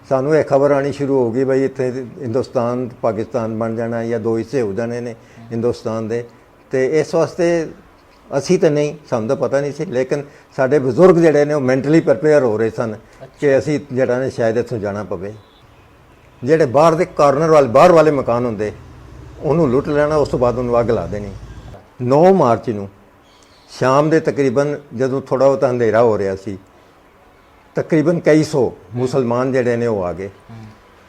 ਸਾਨੂੰ ਇਹ ਖਬਰ ਆਣੀ ਸ਼ੁਰੂ ਹੋ ਗਈ ਬਈ ਇੱਥੇ ਹਿੰਦੁਸਤਾਨ ਪਾਕਿਸਤਾਨ ਬਣ ਜਾਣਾ ਜਾਂ ਦੋ ਹਿੱਸੇ ਹੋ ਜਾਣੇ ਨੇ ਹਿੰਦੁਸਤਾਨ ਦੇ। ਤੇ ਇਸ ਵਾਸਤੇ ਅਸੀਂ ਤਾਂ ਨਹੀਂ, ਸਾਨੂੰ ਤਾਂ ਪਤਾ ਨਹੀਂ ਸੀ, ਲੇਕਿਨ ਸਾਡੇ ਬਜ਼ੁਰਗ ਜਿਹੜੇ ਨੇ ਉਹ ਮੈਂਟਲੀ ਪ੍ਰਿਪੇਅਰ ਹੋ ਰਹੇ ਸਨ ਕਿ ਅਸੀਂ ਜਿਹੜਾ ਨੇ ਸ਼ਾਇਦ ਇੱਥੋਂ ਜਾਣਾ ਪਵੇ। ਜਿਹੜੇ ਬਾਹਰ ਦੇ ਕਾਰਨਰ ਵਾਲੇ ਬਾਹਰ ਵਾਲੇ ਮਕਾਨ ਹੁੰਦੇ ਉਹਨੂੰ ਲੁੱਟ ਲੈਣਾ, ਉਸ ਤੋਂ ਬਾਅਦ ਉਹਨੂੰ ਅੱਗ ਲਾ ਦੇਣੀ। 9 ਮਾਰਚ ਨੂੰ ਸ਼ਾਮ ਦੇ ਤਕਰੀਬਨ ਜਦੋਂ ਥੋੜ੍ਹਾ ਬਹੁਤਾ ਅੰਧੇਰਾ ਹੋ ਰਿਹਾ ਸੀ, ਤਕਰੀਬਨ ਕਈ ਸੌ ਮੁਸਲਮਾਨ ਜਿਹੜੇ ਨੇ ਉਹ ਆ ਗਏ।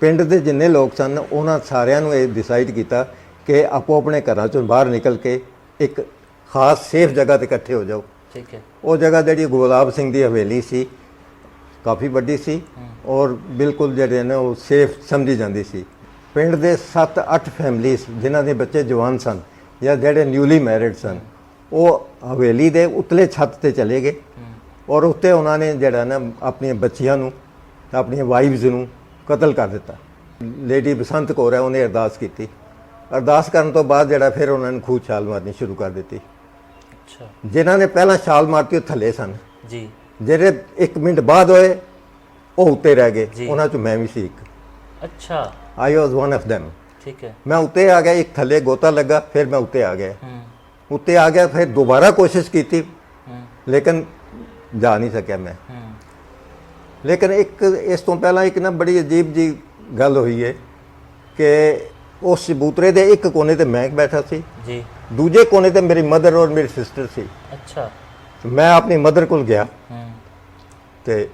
ਪਿੰਡ ਦੇ ਜਿੰਨੇ ਲੋਕ ਸਨ ਉਹਨਾਂ ਸਾਰਿਆਂ ਨੂੰ ਇਹ ਡਿਸਾਈਡ ਕੀਤਾ ਕਿ ਆਪੋ ਆਪਣੇ ਘਰਾਂ ਚੋਂ ਬਾਹਰ ਨਿਕਲ ਕੇ ਇੱਕ ਖਾਸ ਸੇਫ ਜਗ੍ਹਾ ਤੇ ਇਕੱਠੇ ਹੋ ਜਾਓ। ਠੀਕ ਹੈ। ਉਹ ਜਗ੍ਹਾ ਜਿਹੜੀ ਗੁਲਾਬ ਸਿੰਘ ਦੀ ਹਵੇਲੀ ਸੀ, ਕਾਫੀ ਵੱਡੀ ਸੀ ਔਰ ਬਿਲਕੁਲ ਜਿਹੜੇ ਨੇ ਉਹ ਸੇਫ ਸਮਝੀ ਜਾਂਦੀ ਸੀ। ਪਿੰਡ ਦੇ 7-8 ਫੈਮਲੀਜ਼ ਜਿਨ੍ਹਾਂ ਦੇ ਬੱਚੇ ਜਵਾਨ ਸਨ ਜਾਂ ਜਿਹੜੇ ਨਿਊਲੀ ਮੈਰਿਡ ਸਨ, ਉਹ ਹਵੇਲੀ ਦੇ ਉਤਲੇ ਛੱਤ ਤੇ ਚਲੇ ਗਏ ਔਰ ਉੱਤੇ ਉਹਨਾਂ ਨੇ ਜਿਹੜਾ ਨਾ ਆਪਣੀਆਂ ਬੱਚੀਆਂ ਨੂੰ, ਆਪਣੀਆਂ ਵਾਈਵਜ਼ ਨੂੰ ਕਤਲ ਕਰ ਦਿੱਤਾ। ਲੇਡੀ ਬਸੰਤ ਕੌਰ ਹੈ, ਉਹਨੇ ਅਰਦਾਸ ਕੀਤੀ। ਅਰਦਾਸ ਕਰਨ ਤੋਂ ਬਾਅਦ ਜਿਹੜਾ ਫਿਰ ਉਹਨਾਂ ਨੇ ਖੂਹ ਛਾਲ ਮਾਰਨੀ ਸ਼ੁਰੂ ਕਰ ਦਿੱਤੀ। ਅੱਛਾ। ਜਿਨ੍ਹਾਂ ਨੇ ਪਹਿਲਾਂ ਛਾਲ ਮਾਰਤੀ ਉਹ ਥੱਲੇ ਸਨ ਜੀ। ਜਿਹੜੇ 1 ਮਿੰਟ ਬਾਅਦ ਹੋਏ ਉਹ ਉੱਤੇ ਰਹਿ ਗਏ। ਉਹਨਾਂ ਚੋਂ ਮੈਂ ਵੀ ਸੀ ਇੱਕ। ਅੱਛਾ। ਆਈ ਵਾਜ਼ ਵਨ ਆਫ them। ਠੀਕ ਹੈ। ਮੈਂ ਉੱਤੇ ਆ ਗਿਆ, ਇੱਕ ਥੱਲੇ ਗੋਤਾ ਲੱਗਾ, ਫਿਰ ਮੈਂ ਉੱਤੇ ਆ ਗਿਆ। ਉੱਤੇ ਆ ਗਿਆ, ਫਿਰ ਦੁਬਾਰਾ ਕੋਸ਼ਿਸ਼ ਕੀਤੀ ਲੇਕਿਨ ਜਾ ਨਹੀਂ ਸਕਿਆ ਮੈਂ। ਲੇਕਿਨ ਇੱਕ ਇਸ ਤੋਂ ਪਹਿਲਾਂ ਇੱਕ ਨਾ ਬੜੀ ਅਜੀਬ ਜੀ ਗੱਲ ਹੋਈ ਹੈ ਕਿ ਉਸ ਚਬੂਤਰੇ ਦੇ ਇੱਕ ਕੋਨੇ ਤੇ ਮੈਂ ਬੈਠਾ ਸੀ ਜੀ, ਦੂਜੇ ਕੋਨੇ ਤੇ ਮੇਰੀ ਮਦਰ ਔਰ ਮੇਰੀ ਸਿਸਟਰ ਸੀ। ਅੱਛਾ। ਮੈਂ ਆਪਣੀ ਮਦਰ ਕੋਲ ਗਿਆ ਤੇ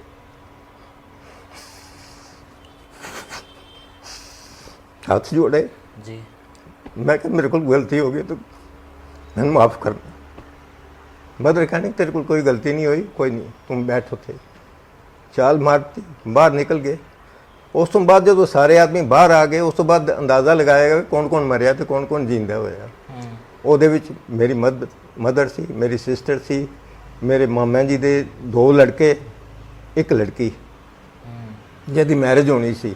ਹੱਥ ਜੋੜੇ ਜੀ। मैं क्या मेरे को गलती हो गई तो मैंने माफ़ कर। मदर कहने तेरे को कोई गलती नहीं हुई, कोई नहीं, तुम बैठो थे। चाल मारती बाहर निकल गए। उस तो बाद जो सारे आदमी बाहर आ गए, उस तो बाद अंदाज़ा लगाया गया कौन कौन मरिया तो कौन कौन जींदा होया। ਉਹਦੇ ਵਿੱਚ ਮੇਰੀ ਮਦਰ ਸੀ, ਮੇਰੀ ਸਿਸਟਰ ਸੀ, ਮੇਰੇ ਮਾਮਾ ਜੀ ਦੇ 2 लड़के, एक लड़की ਜਿਹਦੀ मैरिज होनी सी।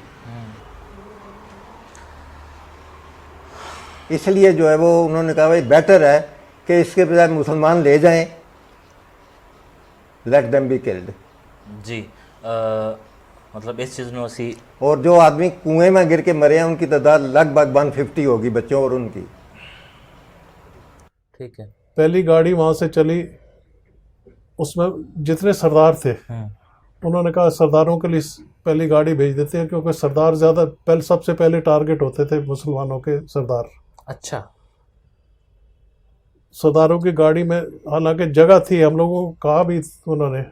इसलिए जो है वो उन्होंने कहा भाई बेटर है कि इसके बजाय मुसलमान ले जाएं, लेट देम बी किल्ड। जी। मतलब इस चीज़ में उसी और जो आदमी कुएं में गिर के मरे हैं उनकी तादाद लगभग 150 होगी, बच्चों और उनकी। ठीक है। पहली गाड़ी वहाँ से चली, उसमें जितने सरदार थे उन्होंने कहा सरदारों के लिए पहली गाड़ी भेज देते हैं, क्योंकि सरदार ज़्यादा सबसे पहले टारगेट होते थे मुसलमानों के सरदार। अच्छा। सरदारों की गाड़ी में हालांकि जगह थी, हम लोगों को कहा भी उन्होंने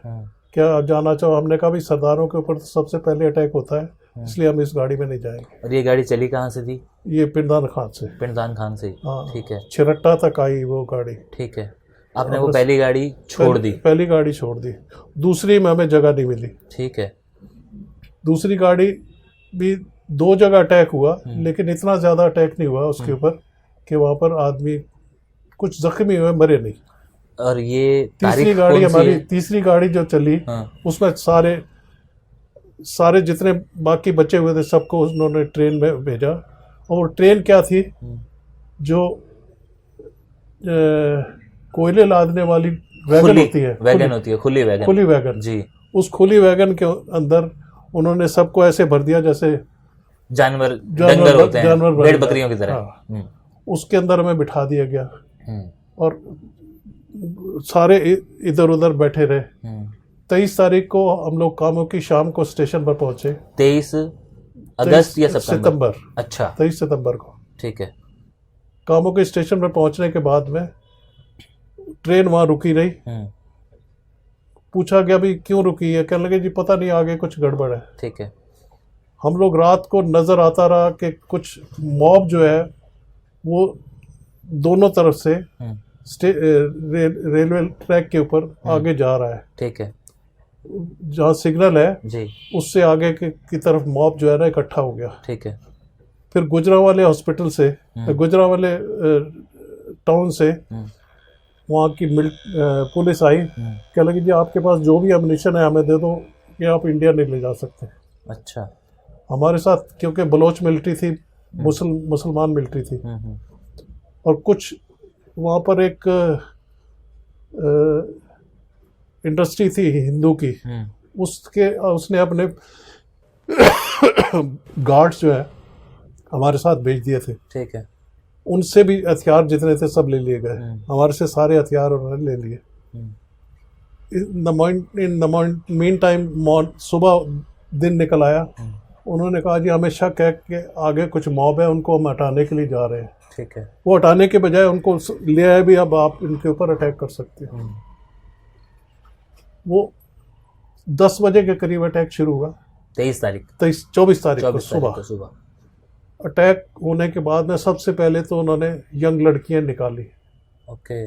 क्या जाना चाहो, हमने कहा भी सरदारों के ऊपर सबसे पहले अटैक होता है, इसलिए हम इस गाड़ी में नहीं जाएंगे। और ये गाड़ी चली कहाँ से थी? ये पिंडान खान से। पिंडदान खान से। हाँ। ठीक है। छिरट्टा तक आई वो गाड़ी। ठीक है। आपने वो पहली गाड़ी छोड़ दी? पहली गाड़ी छोड़ दी, दूसरी में हमें जगह नहीं मिली। ठीक है। दूसरी गाड़ी भी 2 जगह अटैक हुआ, लेकिन इतना ज़्यादा अटैक नहीं हुआ उसके ऊपर कि वहाँ पर आदमी कुछ जख्मी हुए, मरे नहीं। और ये तीसरी गाड़ी हमारी, तीसरी गाड़ी जो चली उसमें सारे जितने बाकी बचे हुए थे सबको उन्होंने ट्रेन में भेजा। और ट्रेन क्या थी, जो कोयले लादने वाली वैगन होती है, वैगन होती है, खुली वैगन। खुली वैगन जी। उस खुली वैगन के अंदर उन्होंने सबको ऐसे भर दिया जैसे जानवर डंगर होते हैं, जानवर भेड़ बकरियों की तरह। हाँ। उसके अंदर हमें बिठा दिया गया और सारे इधर उधर बैठे रहे। 23 तारीख को हम लोग कामों की शाम को स्टेशन पर पहुंचे। 23 अगस्त या सितंबर? अच्छा। 23 सितंबर को। ठीक है। कामों के स्टेशन पर पहुंचने के बाद में ट्रेन वहां रुकी रही। पूछा गया भी क्यों रुकी है, कहने लगे जी पता नहीं आगे कुछ गड़बड़ है। ठीक है। हम लोग रात को नजर आता रहा कि कुछ मॉब जो है वो दोनों तरफ से रेलवे ट्रैक के ऊपर आगे जा रहा है। ठीक है। जहाँ सिग्नल है जी, उससे आगे की तरफ मॉब जो है ना इकट्ठा हो गया। ठीक है। फिर गुजरांवाले हॉस्पिटल से, गुजरांवाले टाउन से वहाँ की पुलिस आई, कह लगी जी आपके पास जो भी एमुनिशन है हमें दे दो, कि आप इंडिया नहीं ले जा सकते। अच्छा। हमारे साथ क्योंकि बलोच मिलिट्री थी, मुसलमान मिलिट्री थी, और कुछ वहाँ पर एक इंडस्ट्री थी हिंदू की, उसने अपने गार्ड्स जो है हमारे साथ भेज दिए थे, ठीक है। उनसे भी हथियार जितने थे सब ले लिए गए, हमारे से सारे हथियार उन्होंने ले लिए। इन द मीन टाइम सुबह दिन निकल आया, उन्होंने कहा जी हमें शक है कि आगे कुछ मॉब है, उनको हम हटाने के लिए जा रहे हैं। ठीक है। वो हटाने के बजाय उनको ले आए भी, अब आप इनके ऊपर अटैक कर सकते हैं। वो 10 बजे के करीब अटैक शुरू हुआ, 24 तारीख को सुबह। अटैक होने के बाद में सबसे पहले तो उन्होंने यंग लड़कियां निकाली। ओके।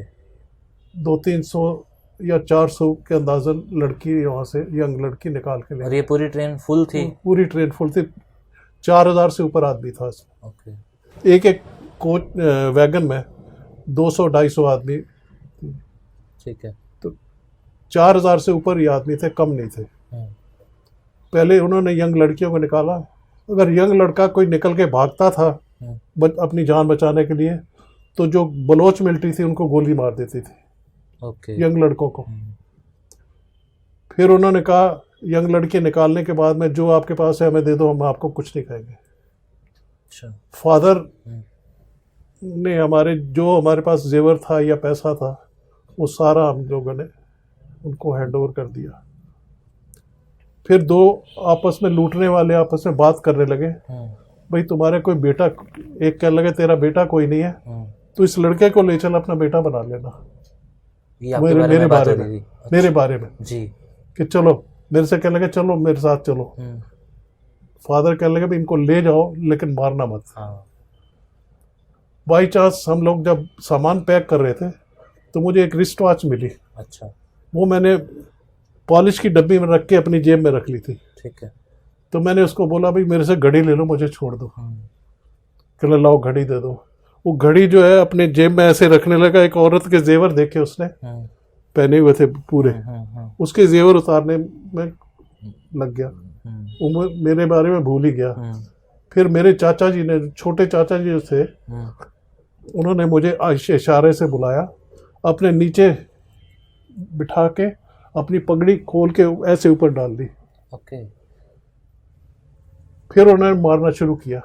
200-300 या 400 के अंदाजन लड़की वहाँ से यंग लड़की निकाल के ले। और ये पूरी ट्रेन फुल थी? पूरी ट्रेन फुल थी, 4000 से ऊपर आदमी था इसमें। ओके। एक कोच वैगन में 200-250 आदमी। ठीक है। तो 4000 से ऊपर ही आदमी थे, कम नहीं थे। पहले उन्होंने यंग लड़कियों को निकाला। अगर यंग लड़का कोई निकल के भागता था अपनी जान बचाने के लिए, तो जो बलोच मिलिट्री थी उनको गोली मार देती थी। ओके। यंग लड़कों को। फिर उन्होंने कहा यंग लड़के निकालने के बाद में जो आपके पास है हमें दे दो, हम आपको कुछ नहीं कहेंगे। अच्छा। फादर ने हमारे पास जेवर था या पैसा था, वो सारा हम लोगों ने उनको हैंड ओवर कर दिया। फिर दो आपस में लूटने वाले आपस में बात करने लगे, भाई तुम्हारे कोई बेटा, एक कहने लगे तेरा बेटा कोई नहीं है, तो इस लड़के को ले चल अपना बेटा बना लेना। मेरे बारे में जी, कि चलो मेरे से कहने लगे चलो मेरे साथ चलो। फादर कहने लगे भी इनको ले जाओ लेकिन मारना मत। बाई चांस हम लोग जब सामान पैक कर रहे थे तो मुझे एक रिस्ट वॉच मिली। अच्छा। वो मैंने पॉलिश की डब्बी में रख के अपनी जेब में रख ली थी। ठीक है। तो मैंने उसको बोला भाई मेरे से घड़ी ले लो, मुझे छोड़ दो। कहने लाओ घड़ी दे दो। वो घड़ी जो है अपने जेब में ऐसे रखने लगा। एक औरत के जेवर देखे उसने पहने हुए थे पूरे, उसके जेवर उतारने में लग गया। वो मेरे बारे में भूल ही गया। फिर मेरे चाचा जी ने, छोटे चाचा जी थे, उन्होंने मुझे इशारे से बुलाया, अपने नीचे बिठा के अपनी पगड़ी खोल के ऐसे ऊपर डाल दी। ओके। फिर उन्होंने मारना शुरू किया।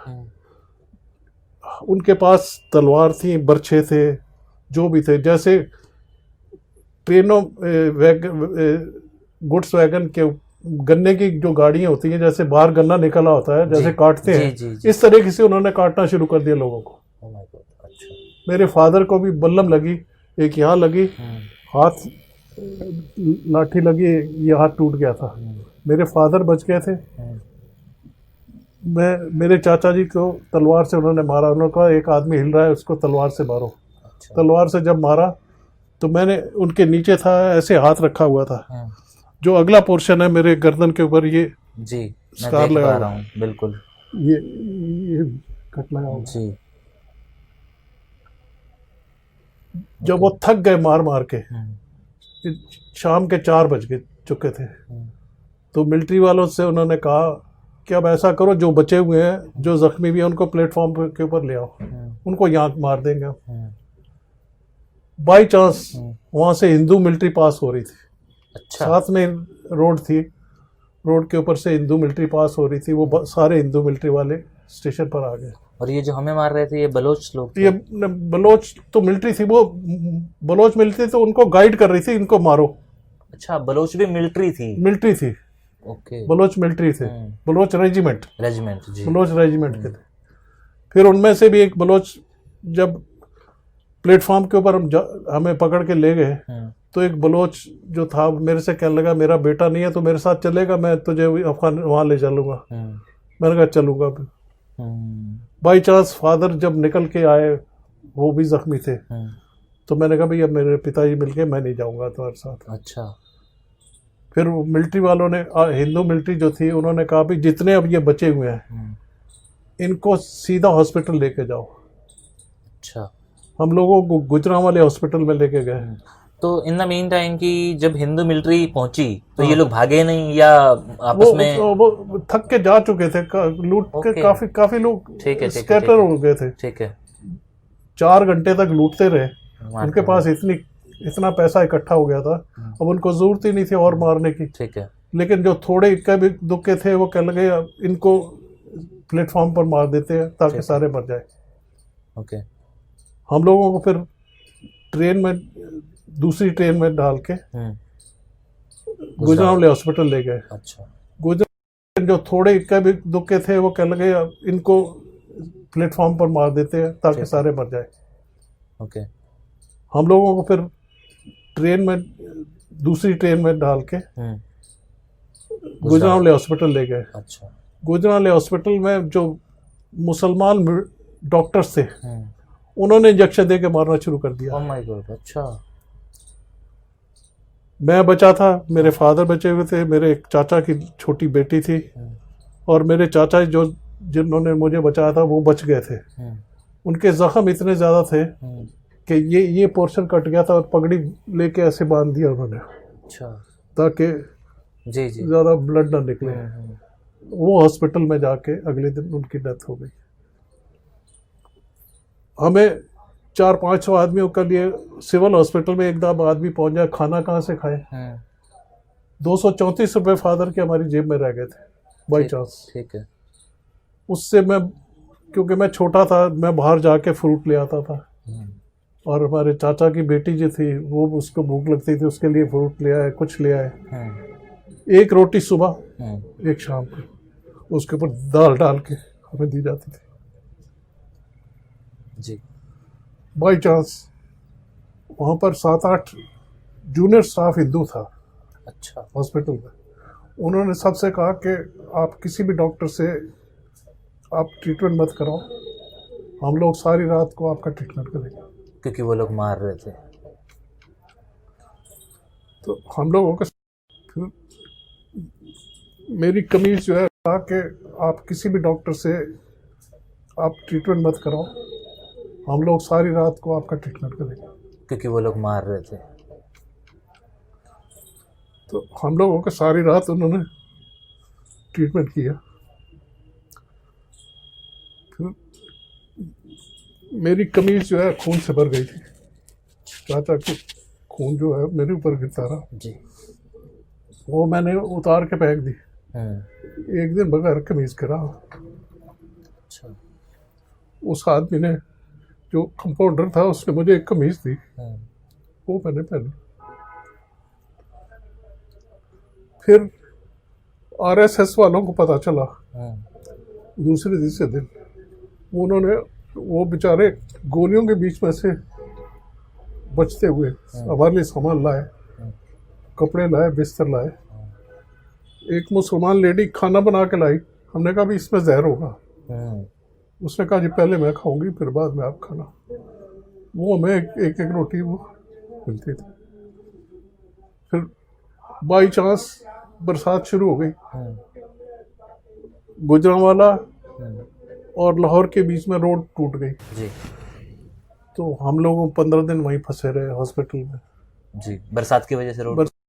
उनके पास तलवार थी, बर्छे थे, जो भी थे। जैसे ट्रेनों गुड्स वैगन के गन्ने की जो गाड़ियां होती हैं, जैसे बाहर गन्ना निकला होता है, जैसे काटते हैं, इस तरीके से उन्होंने काटना शुरू कर दिया लोगों को। अच्छा। मेरे फादर को भी बल्लम लगी, एक यहाँ लगी, हाथ लाठी लगी, ये हाथ टूट गया था। मेरे फादर बच गए थे। मेरे चाचा जी को तलवार से उन्होंने मारा। उन्होंने कहा एक आदमी हिल रहा है, उसको तलवार से मारो। अच्छा। तलवार से जब मारा तो मैंने उनके नीचे था, ऐसे हाथ रखा हुआ था। जो अगला पोर्शन है मेरे गर्दन के ऊपर, ये जी स्कार लगा रहा हूँ। बिल्कुल ये कट लगा हुआ। जी। जब वो थक गए मार मार के, शाम के 4 बज चुके थे, तो मिलिट्री वालों से उन्होंने कहा कि अब ऐसा करो, जो बचे हुए हैं, जो जख्मी भी हैं, उनको प्लेटफॉर्म के ऊपर ले आओ, उनको यहाँ मार देंगे। बाई चांस वहाँ से हिंदू मिलिट्री पास हो रही थी। अच्छा। साथ में रोड थी, रोड के ऊपर से हिंदू मिलिट्री पास हो रही थी। वो सारे हिंदू मिलिट्री वाले स्टेशन पर आ गए। और ये जो हमें मार रहे थे ये बलोच लोग थे? ये बलोच तो मिलिट्री थी, वो बलोच मिलिट्री तो उनको गाइड कर रही थी, इनको मारो। अच्छा, बलोच भी मिलिट्री थी? मिलिट्री थी। ओके। बलोच मिलिट्री थे, बलोच रेजिमेंट जी। बलोच रेजिमेंट के थे। फिर उनमें से भी एक बलोच, जब प्लेटफॉर्म के ऊपर हमें पकड़ के ले गए, तो एक बलोच जो था मेरे से कहने लगा मेरा बेटा नहीं है तो मेरे साथ चलेगा, मैं तुझे अफगान वहाँ ले चलूँगा। मैंने कहा चलूँगा। बाई चांस फादर जब निकल के आए, वो भी जख्मी थे, तो मैंने कहा भैया मेरे पिताजी मिलके, मैं नहीं जाऊँगा तुम्हारे साथ। अच्छा। फिर मिलिट्री वालों ने, हिंदू मिलिट्री जो थी, उन्होंने कहा भी जितने अब ये बचे हुए हैं इनको सीधा हॉस्पिटल लेके जाओ। अच्छा। हम लोगों को गुजरांवाले हॉस्पिटल में लेके गए। तो इन द मीन टाइम की जब हिंदू मिलिट्री पहुंची तो ये लोग भागे नहीं या आपस में? वो थक के जा चुके थे, लूट के काफी लोग स्कैटर हो गए थे। ठीक है। 4 घंटे तक लूटते रहे। उनके पास इतना पैसा इकट्ठा हो गया था, अब उनको जरूरत ही नहीं थी और मारने की। ठीक है। लेकिन जो थोड़े का भी दुखे थे वो कहने लगे इनको प्लेटफॉर्म पर मार देते हैं ताकि सारे मर जाए। ओके। हम लोगों को फिर ट्रेन में, दूसरी ट्रेन में डाल के गुजरांवाले हॉस्पिटल ले गए। अच्छा। गुजरांवाले जो थोड़े का भी दुखे थे वो कहने लगे इनको प्लेटफॉर्म पर मार देते हैं ताकि सारे मर जाए। ओके। हम लोगों को फिर ट्रेन में, दूसरी ट्रेन में डाल के गुजरांवाले हॉस्पिटल ले गए। अच्छा। गुजरांवाले हॉस्पिटल में जो मुसलमान डॉक्टर्स थे उन्होंने इंजेक्शन दे के मारना शुरू कर दिया। Oh my God. अच्छा। मैं बचा था, मेरे फादर बचे हुए थे, मेरे एक चाचा की छोटी बेटी थी और मेरे चाचा जो जिन्होंने मुझे बचाया था वो बच गए थे। उनके जख्म इतने ज़्यादा थे कि ये पोर्शन कट गया था और पगड़ी लेके ऐसे बांध दिया उन्होंने। अच्छा। ताकि जी जी। ज़्यादा ब्लड ना निकले। वो हॉस्पिटल में जाके अगले दिन उनकी डेथ हो गई। हमें 400-500 आदमियों के लिए सिविल हॉस्पिटल में एकदम आदमी पहुंच जाए, खाना कहाँ से खाए। 234 रुपये फादर के हमारी जेब में रह गए थे बाई चांस। ठीक है। उससे मैं, क्योंकि मैं छोटा था, मैं बाहर जाके फ्रूट ले आता था और हमारे चाचा की बेटी जो थी वो, उसको भूख लगती थी, उसके लिए फ्रूट ले आए, कुछ ले आए। एक रोटी सुबह एक शाम को, उसके ऊपर दाल डाल के हमें दी जाती थी। जी। बाई चांस वहाँ पर 7-8 जूनियर स्टाफ हिंदू था। अच्छा। हॉस्पिटल में उन्होंने सबसे कहा कि आप किसी भी डॉक्टर से आप ट्रीटमेंट मत कराओ, हम लोग सारी रात को आपका ट्रीटमेंट करेंगे। क्योंकि वो लोग मार रहे थे। तो हम लोगों का फिर मेरी कमीज जो है कहा कि आप किसी भी डॉक्टर से आप ट्रीटमेंट मत कराओ, हम लोग सारी रात को आपका ट्रीटमेंट करेंगे। क्योंकि वो लोग मार रहे थे। तो हम लोगों का सारी रात उन्होंने ट्रीटमेंट किया। फिर मेरी कमीज जो है खून से भर गई थी। चाचा की खून जो है मेरे ऊपर गिरता रहा जी। वो मैंने उतार के फेंक दी। एक दिन बगैर कमीज के रहा। अच्छा। उस आदमी ने, जो कंपाउंडर था, उसने मुझे एक कमीज दी, वो मैंने पहनी। फिर आरएसएस वालों को पता चला दूसरे तीसरे दिन, उन्होंने, वो बेचारे गोलियों के बीच में से बचते हुए हमारे लिए सामान लाए, कपड़े लाए, बिस्तर लाए। एक मुसलमान लेडी खाना बना के लाई। हमने कहा भी इसमें जहर होगा। उसने कहा जी पहले मैं खाऊंगी फिर बाद में आप खाना। वो हमें एक रोटी वो मिलती थी। फिर बाई चांस बरसात शुरू हो गई। गुजरांवाला और लाहौर के बीच में रोड टूट गई। जी। तो हम लोग 15 दिन वहीं फंसे रहे हॉस्पिटल में। जी। बरसात की वजह से रोड